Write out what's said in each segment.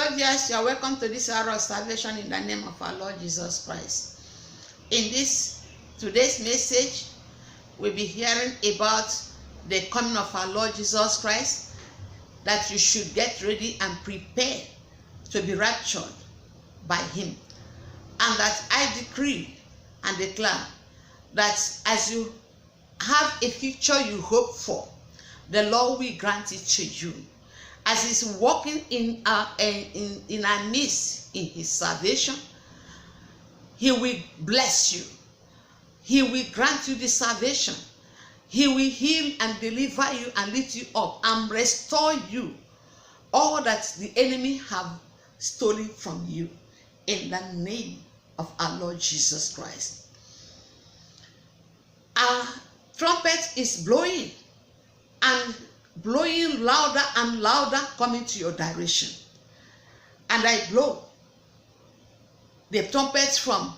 Beloved viewers, you are welcome to this hour of salvation in the name of our Lord Jesus Christ. In today's message, we'll be hearing about the coming of our Lord Jesus Christ, that you should get ready and prepare to be raptured by him. And that I decree and declare that as you have a future you hope for, the Lord will grant it to you. As he's walking in our midst in his salvation, he will bless you. He will grant you the salvation. He will heal and deliver you and lift you up and restore you all that the enemy have stolen from you, in the name of our Lord Jesus Christ. Our trumpet is blowing, and blowing louder and louder, coming to your direction. And I blow the trumpet from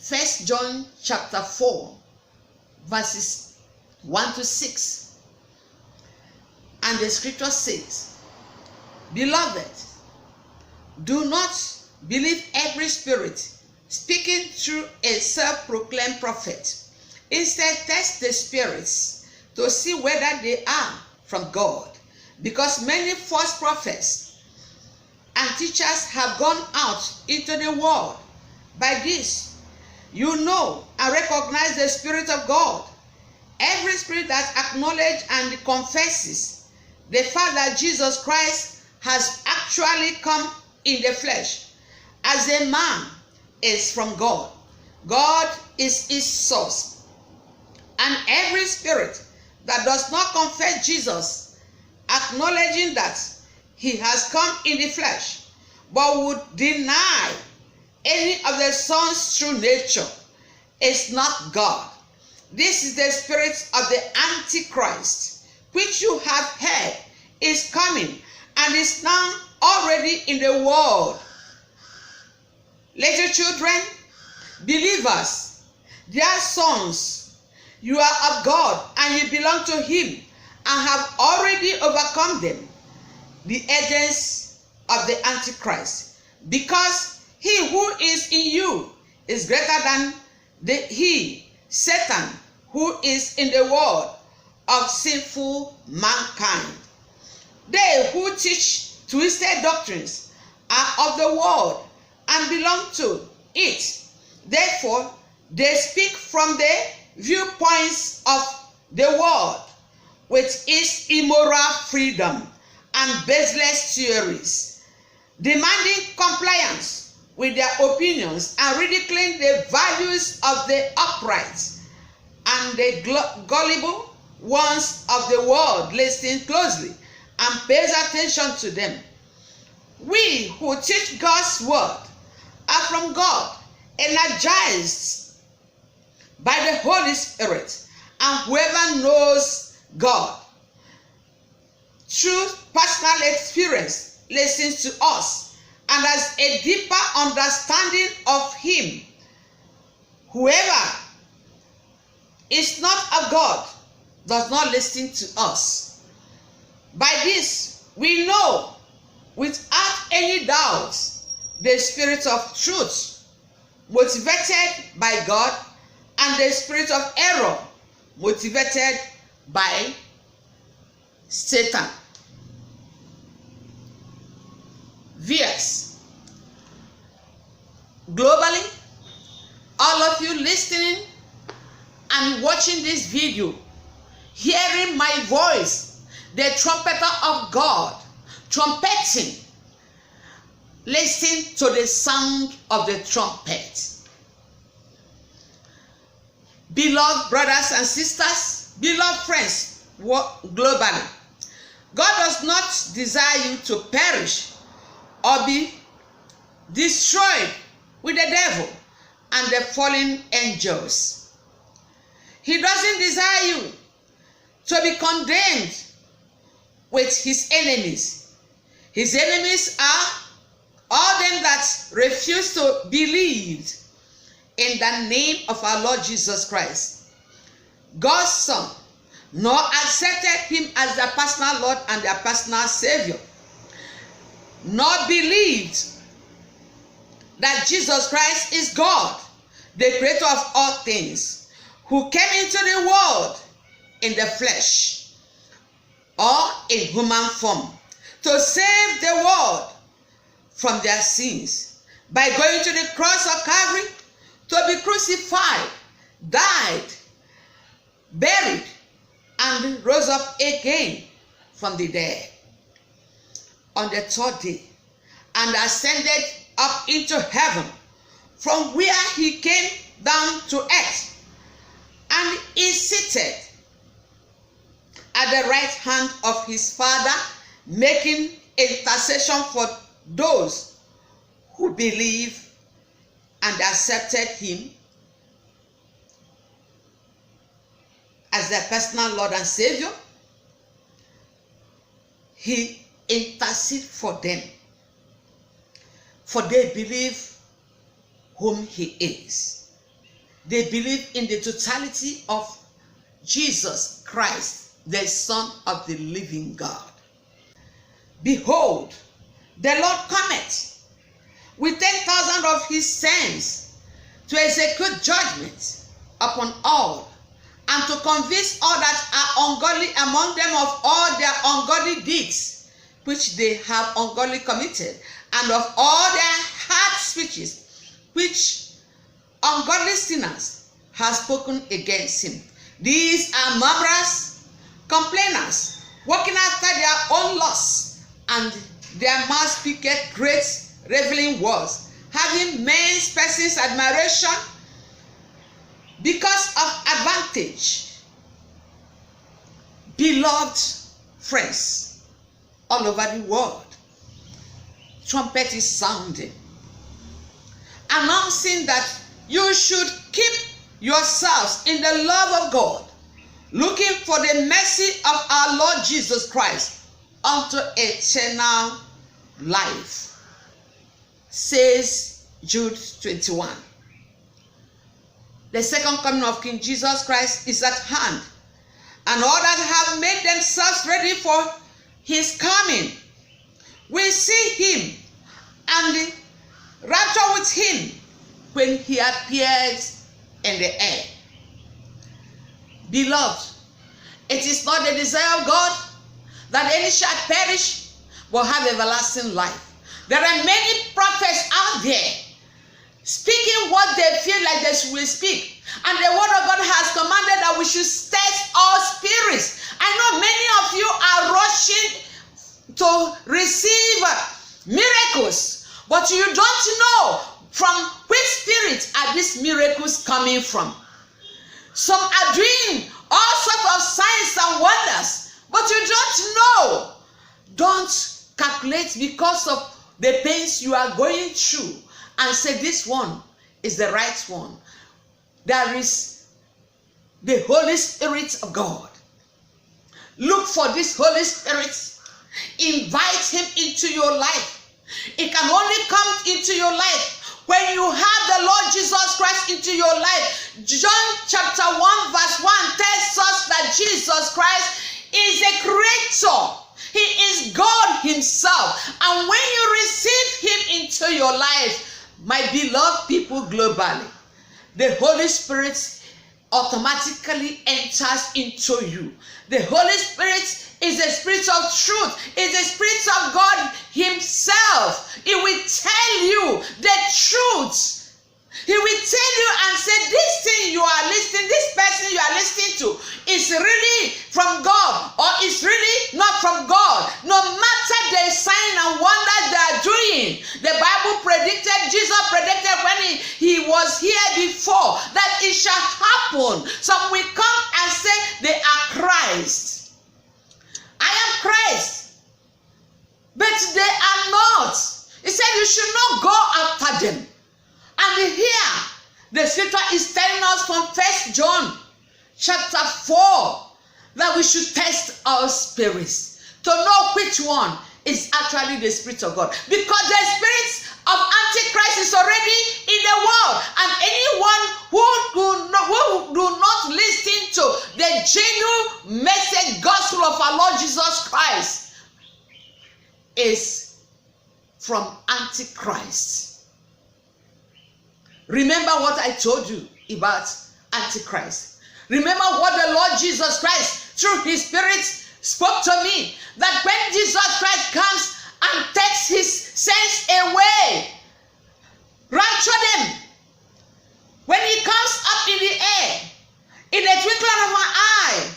1 John chapter 4, verses 1 to 6. And the scripture says, "Beloved, do not believe every spirit speaking through a self-proclaimed prophet. Instead, test the spirits to see whether they are from God, because many false prophets and teachers have gone out into the world. By this, you know and recognize the Spirit of God. Every spirit that acknowledges and confesses the fact that Jesus Christ has actually come in the flesh as a man is from God. God is his source. And every spirit that does not confess Jesus, acknowledging that he has come in the flesh, but would deny any of the Son's true nature, is not God. This is the spirit of the Antichrist, which you have heard is coming and is now already in the world. Little children, believers, dear sons, you are of God and you belong to him and have already overcome them, the agents of the Antichrist, because he who is in you is greater than Satan, who is in the world of sinful mankind. They who teach twisted doctrines are of the world and belong to it. Therefore, they speak from the viewpoints of the world with its immoral freedom and baseless theories, demanding compliance with their opinions and ridiculing the values of the upright, and the gullible ones of the world listen closely and pays attention to them. We who teach God's word are from God, energized by the Holy Spirit, and whoever knows God through personal experience listens to us and has a deeper understanding of him. Whoever is not of God does not listen to us. By this we know without any doubt the spirit of truth, motivated by God, and the spirit of error, motivated by Satan. Viewers, globally, all of you listening and watching this video, hearing my voice, the trumpeter of God, trumpeting, listen to the sound of the trumpet. Beloved brothers and sisters, beloved friends globally, God does not desire you to perish or be destroyed with the devil and the fallen angels. He doesn't desire you to be condemned with his enemies. His enemies are all them that refuse to believe in the name of our Lord Jesus Christ, God's Son, nor accepted him as their personal Lord and their personal Savior. nor believed that Jesus Christ is God, the creator of all things, who came into the world in the flesh or in human form to save the world from their sins by going to the cross of Calvary to be crucified, died, buried, and rose up again from the dead on the third day, and ascended up into heaven, from where he came down to earth, and is seated at the right hand of his Father, making intercession for those who believe and accepted him as their personal Lord and Savior. He intercedes for them, for they believe whom he is. They believe in the totality of Jesus Christ, the Son of the living God. Behold, the Lord cometh with 10,000 of his saints to execute judgment upon all, and to convince all that are ungodly among them of all their ungodly deeds which they have ungodly committed, and of all their hard speeches which ungodly sinners have spoken against him. These are murmurers, complainers, working after their own lusts, and their mouth speaketh great reveling words, having men's persons admiration because of advantage. Beloved friends all over the world, trumpet is sounding, announcing that you should keep yourselves in the love of God, looking for the mercy of our Lord Jesus Christ unto eternal life, says Jude 21. The second coming of King Jesus Christ is at hand, and all that have made themselves ready for his coming will see him and rapture with him when he appears in the air. Beloved, it is not the desire of God that any shall perish but have everlasting life. There are many prophets out there speaking what they feel like they will speak, and the word of God has commanded that we should test all spirits. I know many of you are rushing to receive miracles, but you don't know from which spirit are these miracles coming from. Some are doing all sorts of signs and wonders, but you don't know. Don't calculate because of the pains you are going through and say this one is the right one. There is the Holy Spirit of God. Look for this Holy Spirit. Invite him into your life. It can only come into your life when you have the Lord Jesus Christ into your life. John chapter 1 verse 1 tells us that Jesus Christ is a creator. He is God himself. And when you receive him into your life, my beloved people globally, the Holy Spirit automatically enters into you. The Holy Spirit is the Spirit of truth, is the Spirit of God himself. He will tell you the truth. He will tell you and say, this thing you are listening, this person you are listening to is really from God or is really not from God. No matter the sign and wonder they are doing. The Bible predicted, Jesus predicted when he was here before, that it shall happen. Some will come and say they are Christ. I am Christ. But they are not. He said you should not go after them. And here, the scripture is telling us from 1 John chapter 4 that we should test our spirits to know which one is actually the Spirit of God. Because the spirit of Antichrist is already in the world. And anyone who do not listen to the genuine message gospel of our Lord Jesus Christ is from Antichrist. Remember what I told you about Antichrist. Remember what the Lord Jesus Christ, through his Spirit, spoke to me. That when Jesus Christ comes and takes his saints away, rapture them. When he comes up in the air, in the twinkling of an eye,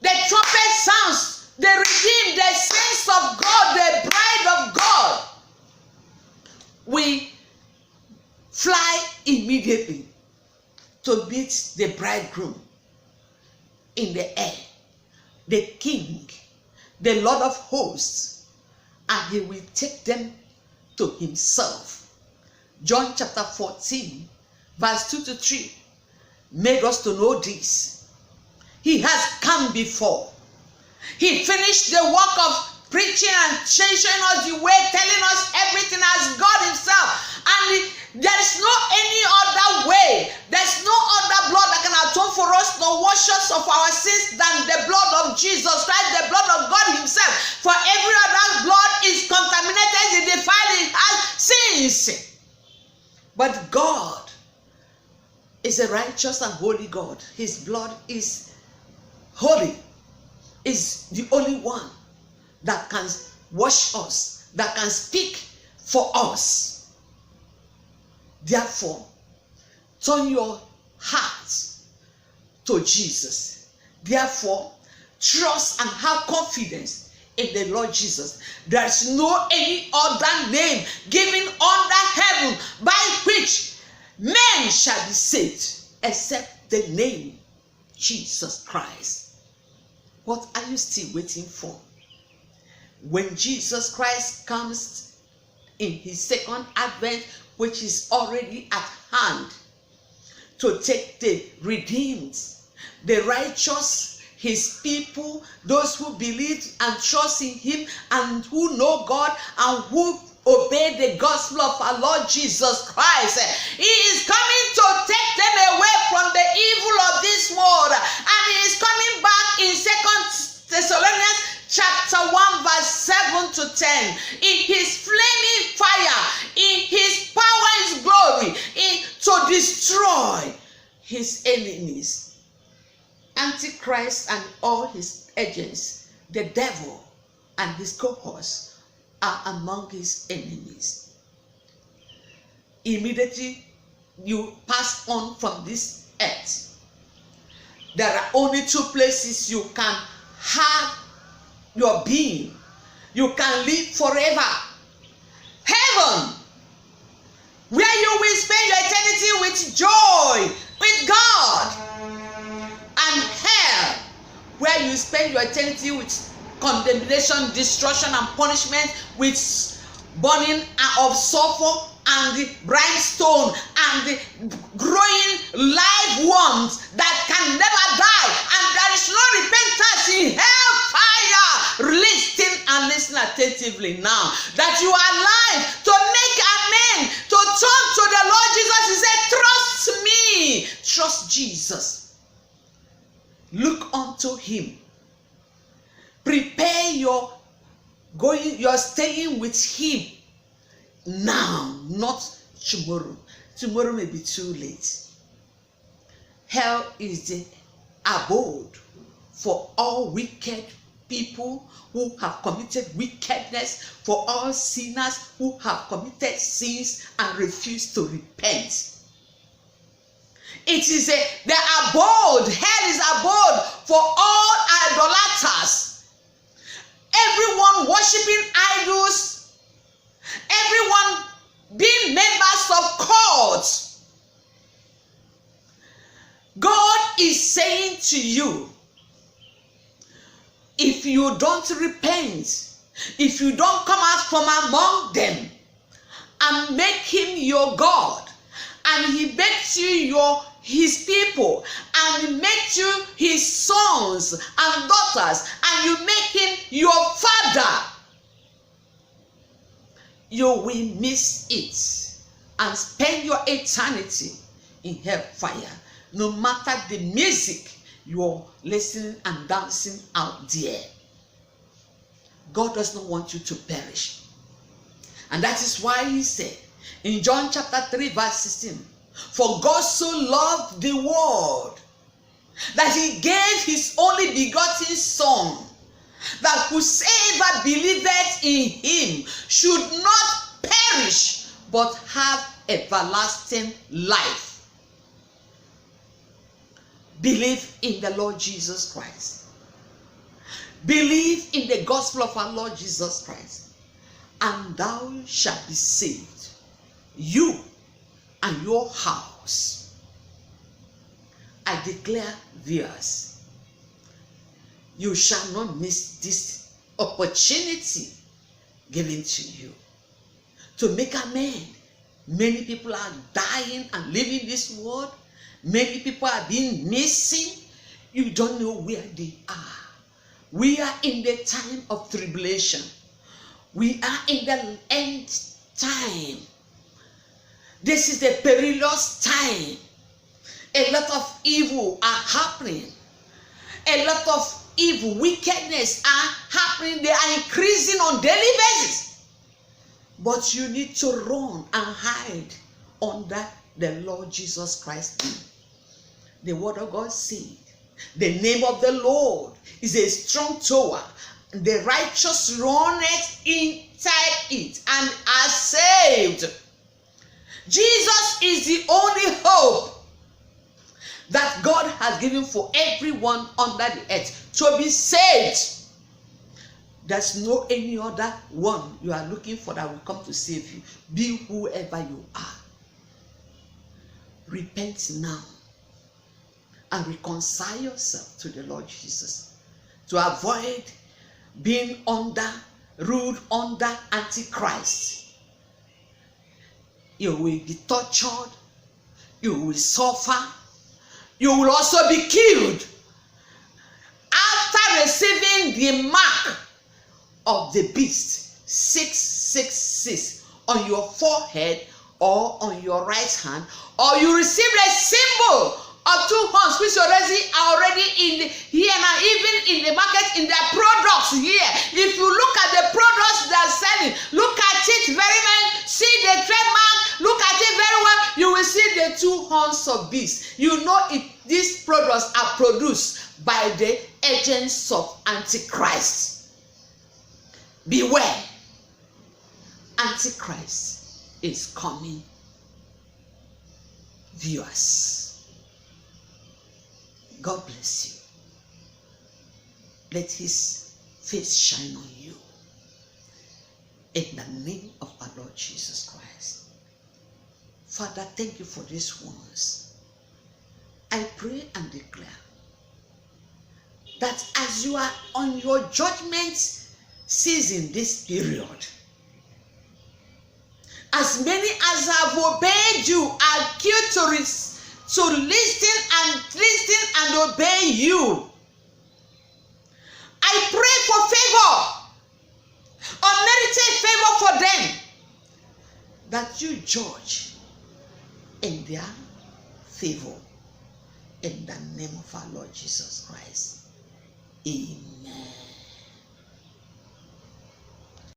the trumpet sounds, the redeemed, the saints of God, the bride of God, we fly immediately to meet the bridegroom in the air, the King, the Lord of hosts, and he will take them to himself. John chapter 14, verse 2 to 3 made us to know this. He has come before. He finished the work of preaching and changing us the way, telling us everything as God himself. And there is no any other way. There's no other blood that can atone for us, nor wash us of our sins than the blood of Jesus Christ, the blood of God himself. For every other blood is contaminated, is defiled, it has sins. But God is a righteous and holy God. His blood is holy, is the only one that can wash us, that can speak for us. Therefore, turn your heart to Jesus. Therefore, trust and have confidence in the Lord Jesus. There is no any other name given under heaven by which men shall be saved except the name Jesus Christ. What are you still waiting for? When Jesus Christ comes in his second advent, which is already at hand, to take the redeemed, the righteous, his people, those who believe and trust in him and who know God and who obey the gospel of our Lord Jesus Christ. He is coming to take them away from the evil of this world, and he is coming back in 2 Thessalonians chapter 1 verse 7 to 10 in his flaming fire, in his power, his glory, to destroy his enemies. Antichrist and all his agents, the devil and his cohorts, are among his enemies. Immediately you pass on from this earth, there are only two places you can have your being. You can live forever. Heaven, where you will spend your eternity with joy, with God. And hell, where you spend your eternity with condemnation, destruction, and punishment, with burning of sulfur and the brimstone and the growing live worms that can never die, and there is no repentance in hellfire. Listen and listen attentively now, that you are alive to make amends, to turn to the Lord Jesus. He said, trust me, trust Jesus, look unto him, prepare your staying with him now, not tomorrow. Tomorrow may be too late. Hell is the abode for all wicked people who have committed wickedness, for all sinners who have committed sins and refuse to repent. It is the abode. Hell is abode for all idolaters, everyone worshiping idols, everyone being members of cults. God is saying to you, if you don't repent, if you don't come out from among them and make him your God, and he makes you his people, and he makes you his sons and daughters, and you make him your father, you will miss it and spend your eternity in hellfire, no matter the music you're listening and dancing out there. God does not want you to perish. And that is why he said in John chapter 3 verse 16, for God so loved the world that he gave his only begotten Son, that whosoever believeth in him should not perish, but have everlasting life. Believe in the Lord Jesus Christ. Believe in the gospel of our Lord Jesus Christ, and thou shalt be saved, you and your house. I declare, viewers, you shall not miss this opportunity given to you to make amends. Many people are dying and leaving this world. Many people are being missing. You don't know where they are. We are in the time of tribulation. We are in the end time. This is a perilous time. A lot of evil are happening. A lot of evil, wickedness are happening. They are increasing on daily basis. But you need to run and hide under the Lord Jesus Christ's name. The word of God said, the name of the Lord is a strong tower. The righteous runneth inside it and are saved. Jesus is the only hope that God has given for everyone under the earth to be saved. There's no any other one you are looking for that will come to save you. Be whoever you are. Repent now and reconcile yourself to the Lord Jesus to avoid being ruled under Antichrist. You will be tortured. You will suffer. You will also be killed after receiving the mark of the beast 666 on your forehead or on your right hand, or you receive a symbol of two horns which already in the, here now, even in the market, in their products here. If you look at the products they are selling, look at it very well, see the trademark, look at it very well, you will see the two horns of beast. You know these products are produced by the agents of Antichrist. Beware, Antichrist is coming. Viewers, God bless you. Let his face shine on you. In the name of our Lord Jesus Christ. Father, thank you for these ones. I pray and declare that as you are on your judgment season this period, as many as have obeyed you are cute to listen and obey you. I pray for favor, unmerited favor for them, that you judge in their favor, in the name of our Lord Jesus Christ. Amen.